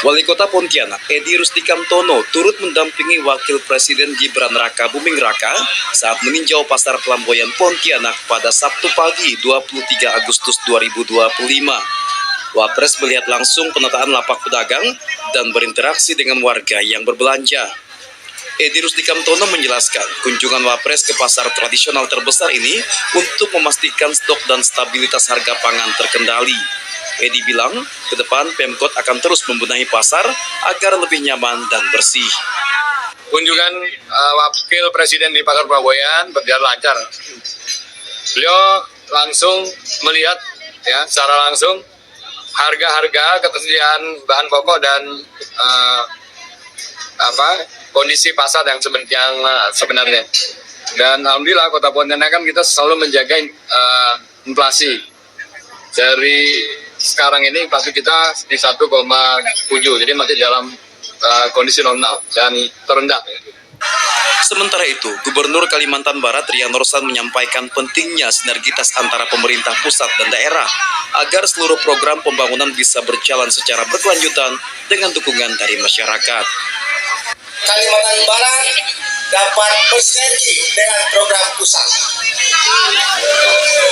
Wali Kota Pontianak, Edi Rusdi Kamtono, turut mendampingi Wakil Presiden Gibran Raka Buming Raka saat meninjau Pasar Flamboyan Pontianak pada Sabtu pagi 23 Agustus 2025. Wapres melihat langsung penataan lapak pedagang dan berinteraksi dengan warga yang berbelanja. Edi Rusdi Kamtono menjelaskan kunjungan Wapres ke pasar tradisional terbesar ini untuk memastikan stok dan stabilitas harga pangan terkendali. Edi bilang, ke depan Pemkot akan terus membenahi pasar agar lebih nyaman dan bersih. Kunjungan Wakil Presiden di Pasar Flamboyan berjalan lancar. Beliau langsung melihat secara langsung harga-harga, ketersediaan bahan pokok dan kondisi pasar yang sebenarnya. Dan alhamdulillah Kota Pontianak kan kita selalu menjaga inflasi. Dari sekarang ini inflasi kita di 1,7, jadi masih dalam kondisi normal dan terendah. Sementara itu, Gubernur Kalimantan Barat Rian Rosan menyampaikan pentingnya sinergitas antara pemerintah pusat dan daerah agar seluruh program pembangunan bisa berjalan secara berkelanjutan dengan dukungan dari masyarakat. Kalimantan Barat dapat bersinergi dengan program pusat.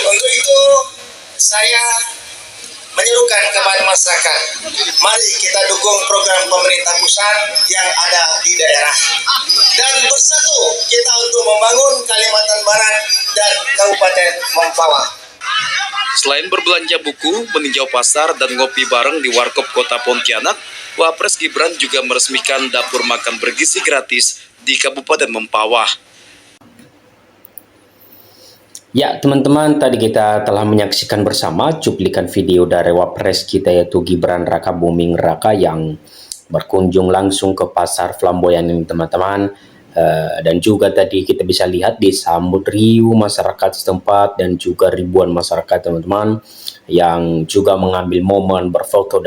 Untuk itu, saya menyerukan kepada masyarakat, mari kita dukung program pemerintah pusat yang ada di daerah. Dan bersatu kita untuk membangun Kalimantan Barat dan Kabupaten Mempawah. Selain berbelanja buku, meninjau pasar, dan ngopi bareng di Warkop Kota Pontianak, Wapres Gibran juga meresmikan dapur makan bergizi gratis di Kabupaten Mempawah. Ya, teman-teman, tadi kita telah menyaksikan bersama cuplikan video dari Wapres kita yaitu Gibran Raka Buming Raka yang berkunjung langsung ke Pasar Flamboyan ini, teman-teman. Dan juga tadi kita bisa lihat disambut riuh masyarakat setempat dan juga ribuan masyarakat, teman-teman, yang juga mengambil momen berfoto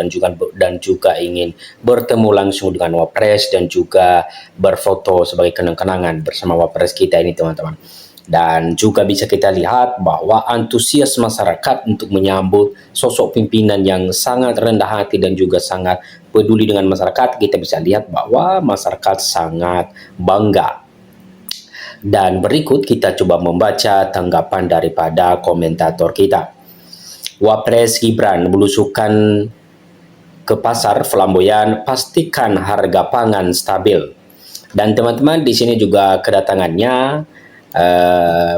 dan juga ingin bertemu langsung dengan Wapres dan juga berfoto sebagai kenang-kenangan bersama Wapres kita ini, teman-teman. Dan juga bisa kita lihat bahwa antusias masyarakat untuk menyambut sosok pimpinan yang sangat rendah hati dan juga sangat peduli dengan masyarakat. Kita bisa lihat bahwa masyarakat sangat bangga. Dan berikut kita coba membaca tanggapan daripada komentator kita. Wapres Gibran belusukan ke Pasar Flamboyan, pastikan harga pangan stabil. Dan teman-teman, di sini juga kedatangannya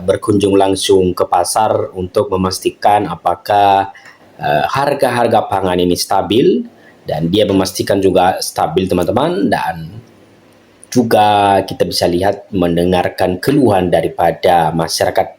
berkunjung langsung ke pasar untuk memastikan apakah harga-harga pangan ini stabil, dan dia memastikan juga stabil, teman-teman. Dan juga kita bisa lihat mendengarkan keluhan daripada masyarakat.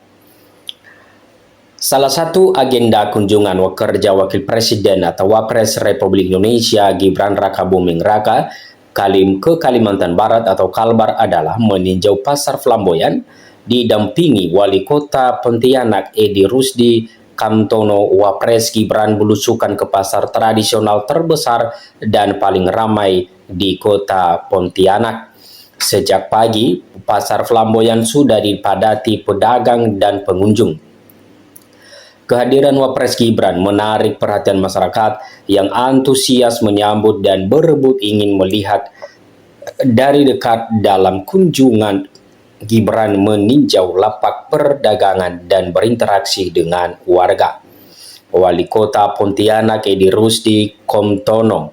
Salah satu agenda kunjungan kerja Wakil Presiden atau Wapres Republik Indonesia Gibran Raka Buming Raka ke Kalimantan Barat atau Kalbar adalah meninjau Pasar Flamboyan didampingi Wali Kota Pontianak Edi Rusdi Kamtono. Wapres Gibran belusukan ke pasar tradisional terbesar dan paling ramai di Kota Pontianak. Sejak pagi, Pasar Flamboyan sudah dipadati pedagang dan pengunjung. Kehadiran Wapres Gibran menarik perhatian masyarakat yang antusias menyambut dan berebut ingin melihat dari dekat. Dalam kunjungan, Gibran meninjau lapak perdagangan dan berinteraksi dengan warga. Wali Kota Pontianak Edi Rusdi Kamtono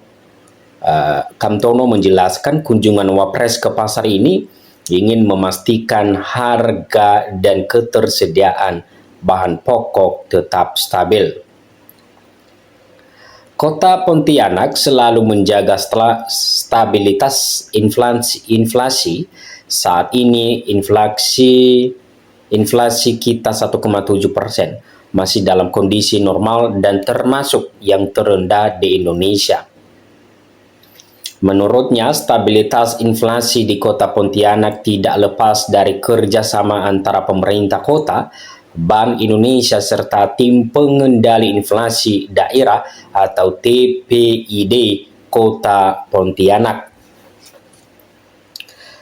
menjelaskan kunjungan Wapres ke pasar ini ingin memastikan harga dan ketersediaan bahan pokok tetap stabil. Kota Pontianak selalu menjaga stabilitas inflasi. Saat ini inflasi kita 1,7%, masih dalam kondisi normal dan termasuk yang terendah di Indonesia. Menurutnya, stabilitas inflasi di Kota Pontianak tidak lepas dari kerjasama antara pemerintah kota, Bank Indonesia serta tim pengendali inflasi daerah atau TPID Kota Pontianak.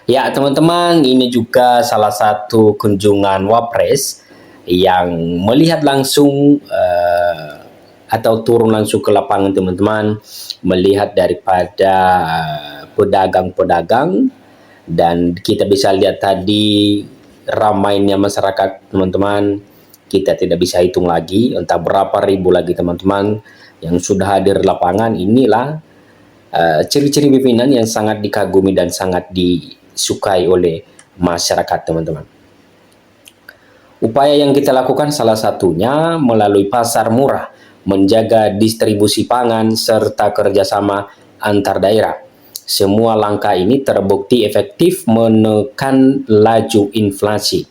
Ya, teman-teman, ini juga salah satu kunjungan Wapres yang melihat langsung atau turun langsung ke lapangan teman-teman, melihat daripada pedagang-pedagang, dan kita bisa lihat tadi ramainya masyarakat teman-teman. Kita tidak bisa hitung lagi, entah berapa ribu lagi teman-teman yang sudah hadir di lapangan. Inilah ciri-ciri pimpinan yang sangat dikagumi dan sangat disukai oleh masyarakat teman-teman. Upaya yang kita lakukan salah satunya melalui pasar murah, menjaga distribusi pangan, serta kerjasama antar daerah. Semua langkah ini terbukti efektif menekan laju inflasi.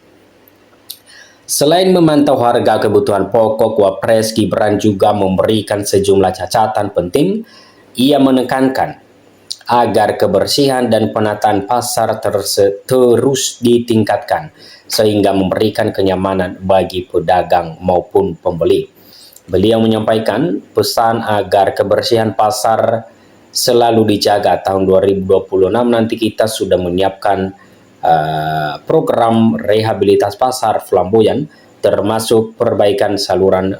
Selain memantau harga kebutuhan pokok, Wapres Gibran juga memberikan sejumlah catatan penting. Ia menekankan agar kebersihan dan penataan pasar terus ditingkatkan, sehingga memberikan kenyamanan bagi pedagang maupun pembeli. Beliau menyampaikan pesan agar kebersihan pasar selalu dijaga. Tahun 2026 nanti kita sudah menyiapkan program rehabilitas pasar Flamboyan, termasuk perbaikan saluran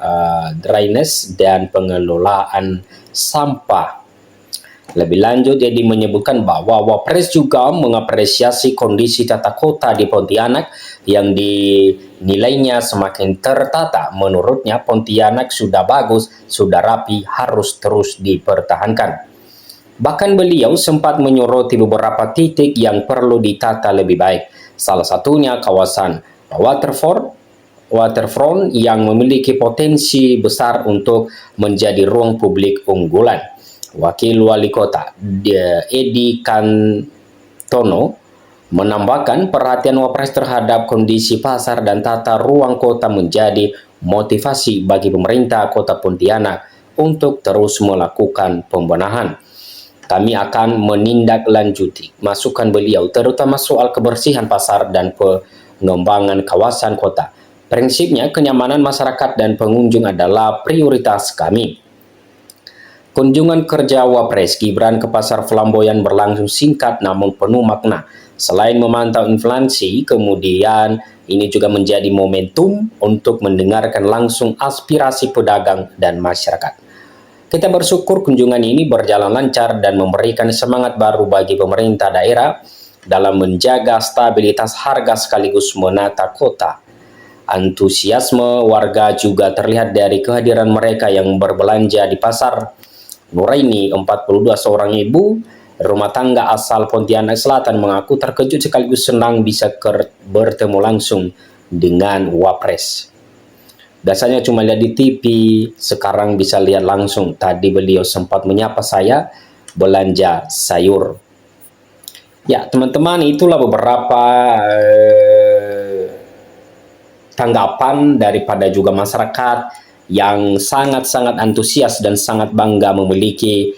drainase dan pengelolaan sampah. Lebih lanjut, Edi menyebutkan bahwa Wapres juga mengapresiasi kondisi tata kota di Pontianak yang dinilainya semakin tertata. Menurutnya, Pontianak sudah bagus, sudah rapi, harus terus dipertahankan. Bahkan beliau sempat menyoroti beberapa titik yang perlu ditata lebih baik. Salah satunya kawasan waterfront yang memiliki potensi besar untuk menjadi ruang publik unggulan. Wakil Wali Kota Edi Kantono menambahkan perhatian Wapres terhadap kondisi pasar dan tata ruang kota menjadi motivasi bagi pemerintah Kota Pontianak untuk terus melakukan pembenahan. Kami akan menindaklanjuti masukan beliau, terutama soal kebersihan pasar dan pengembangan kawasan kota. Prinsipnya, kenyamanan masyarakat dan pengunjung adalah prioritas kami. Kunjungan kerja Wapres Gibran ke pasar Flamboyan berlangsung singkat namun penuh makna. Selain memantau inflasi, kemudian ini juga menjadi momentum untuk mendengarkan langsung aspirasi pedagang dan masyarakat. Kita bersyukur kunjungan ini berjalan lancar dan memberikan semangat baru bagi pemerintah daerah dalam menjaga stabilitas harga sekaligus menata kota. Antusiasme warga juga terlihat dari kehadiran mereka yang berbelanja di pasar. Nuraini, 42, seorang ibu rumah tangga asal Pontianak Selatan, mengaku terkejut sekaligus senang bisa bertemu langsung dengan Wapres. Biasanya cuma lihat di TV, sekarang bisa lihat langsung. Tadi beliau sempat menyapa saya belanja sayur. Ya, teman-teman, itulah beberapa tanggapan daripada juga masyarakat yang sangat-sangat antusias dan sangat bangga memiliki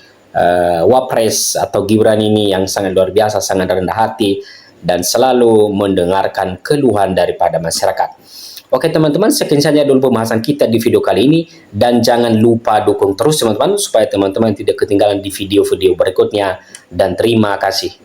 Wapres atau Gibran ini yang sangat luar biasa, sangat rendah hati, dan selalu mendengarkan keluhan daripada masyarakat. Oke teman-teman, sekian saja dulu pembahasan kita di video kali ini, dan jangan lupa dukung terus teman-teman supaya teman-teman tidak ketinggalan di video-video berikutnya, dan terima kasih.